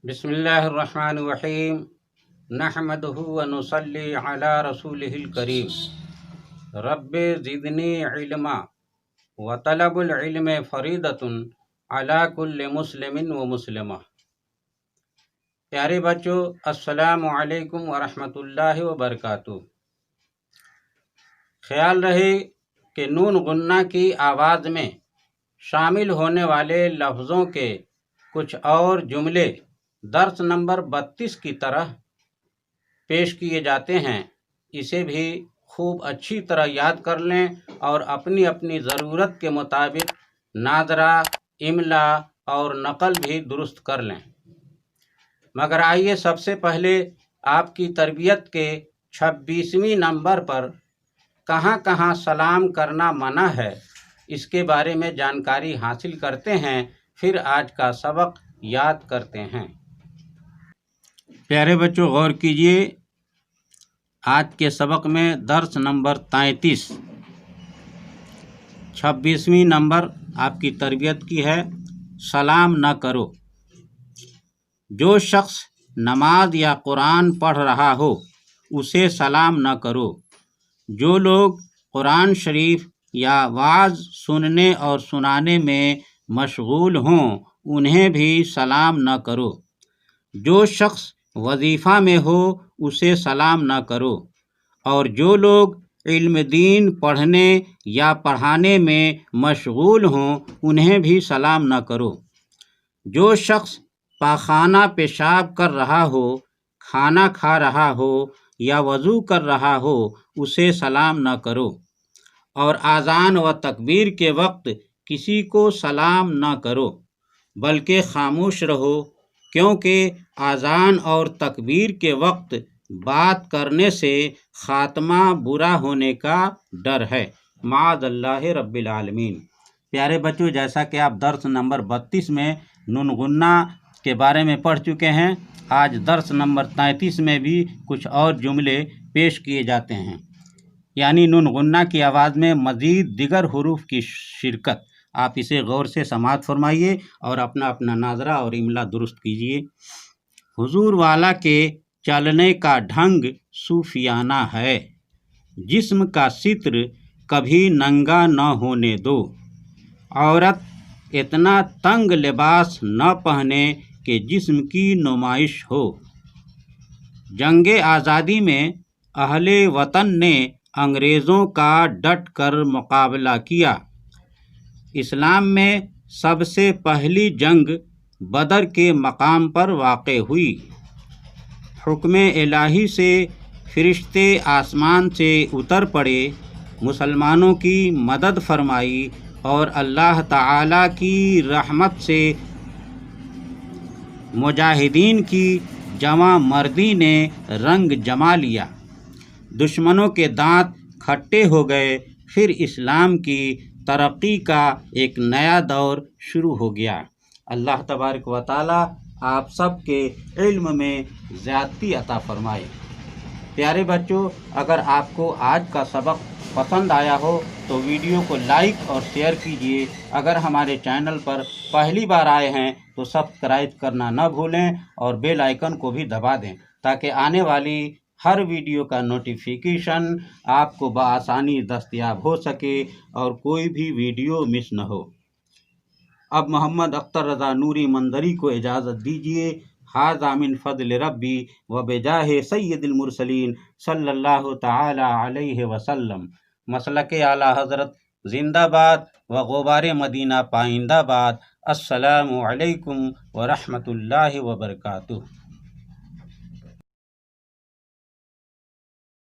بسم اللہ الرحمن الرحیم نحمدہ ونصلی علی رسولہ الکریم رب زدنی علما وطلب العلم فریضۃ علی کل مسلم و مسلمہ۔ پیارے بچوں، السلام علیکم ورحمۃ اللہ وبرکاتہ۔ خیال رہے کہ نون غنہ کی آواز میں شامل ہونے والے لفظوں کے کچھ اور جملے درس نمبر 32 کی طرح پیش کیے جاتے ہیں۔ اسے بھی خوب اچھی طرح یاد کر لیں اور اپنی اپنی ضرورت کے مطابق ناظرہ، املا اور نقل بھی درست کر لیں۔ مگر آئیے سب سے پہلے آپ کی تربیت کے 26ویں نمبر پر کہاں کہاں سلام کرنا منع ہے اس کے بارے میں جانکاری حاصل کرتے ہیں، پھر آج کا سبق یاد کرتے ہیں۔ پیارے بچوں، غور کیجئے، آج کے سبق میں درس نمبر 33 26ویں نمبر آپ کی تربیت کی ہے، سلام نہ کرو۔ جو شخص نماز یا قرآن پڑھ رہا ہو اسے سلام نہ کرو۔ جو لوگ قرآن شریف یا وعظ سننے اور سنانے میں مشغول ہوں انہیں بھی سلام نہ کرو۔ جو شخص وظیفہ میں ہو اسے سلام نہ کرو، اور جو لوگ علم دین پڑھنے یا پڑھانے میں مشغول ہوں انہیں بھی سلام نہ کرو۔ جو شخص پاخانہ پیشاب کر رہا ہو، کھانا کھا رہا ہو یا وضو کر رہا ہو اسے سلام نہ کرو، اور اذان و تکبیر کے وقت کسی کو سلام نہ کرو بلکہ خاموش رہو، کیونکہ اذان اور تکبیر کے وقت بات کرنے سے خاتمہ برا ہونے کا ڈر ہے، معاذ اللہ رب العالمین۔ پیارے بچوں، جیسا کہ آپ درس نمبر 32 میں نون غنہ کے بارے میں پڑھ چکے ہیں، آج درس نمبر 33 میں بھی کچھ اور جملے پیش کیے جاتے ہیں، یعنی نون غنہ کی آواز میں مزید دیگر حروف کی شرکت۔ آپ اسے غور سے سماعت فرمائیے اور اپنا اپنا ناظرہ اور املا درست کیجیے۔ حضور والا کے چلنے کا ڈھنگ صوفیانہ ہے، جسم کا ستر کبھی ننگا نہ ہونے دو۔ عورت اتنا تنگ لباس نہ پہنے کہ جسم کی نمائش ہو۔ جنگ آزادی میں اہل وطن نے انگریزوں کا ڈٹ کر مقابلہ کیا۔ اسلام میں سب سے پہلی جنگ بدر کے مقام پر واقع ہوئی۔ حکم الہی سے فرشتے آسمان سے اتر پڑے، مسلمانوں کی مدد فرمائی اور اللہ تعالیٰ کی رحمت سے مجاہدین کی جمع مردی نے رنگ جما لیا۔ دشمنوں کے دانت کھٹے ہو گئے، پھر اسلام کی ترقی کا ایک نیا دور شروع ہو گیا۔ اللہ تبارک و تعالی آپ سب کے علم میں زیادتی عطا فرمائے۔ پیارے بچوں، اگر آپ کو آج کا سبق پسند آیا ہو تو ویڈیو کو لائک اور شیئر کیجیے۔ اگر ہمارے چینل پر پہلی بار آئے ہیں تو سبسکرائب کرنا نہ بھولیں اور بیل آئیکن کو بھی دبا دیں تاکہ آنے والی ہر ویڈیو کا نوٹیفیکیشن آپ کو بآسانی دستیاب ہو سکے اور کوئی بھی ویڈیو مس نہ ہو۔ اب محمد اختر رضا نوری منظری کو اجازت دیجیے۔ ھذا من فضل ربی و بجاہ سید المرسلین صلی اللہ تعالی علیہ وسلم۔ مسلک اعلیٰ حضرت زندہ باد و غبار مدینہ پائندہ باد۔ السلام علیکم ورحمۃ اللہ وبرکاتہ۔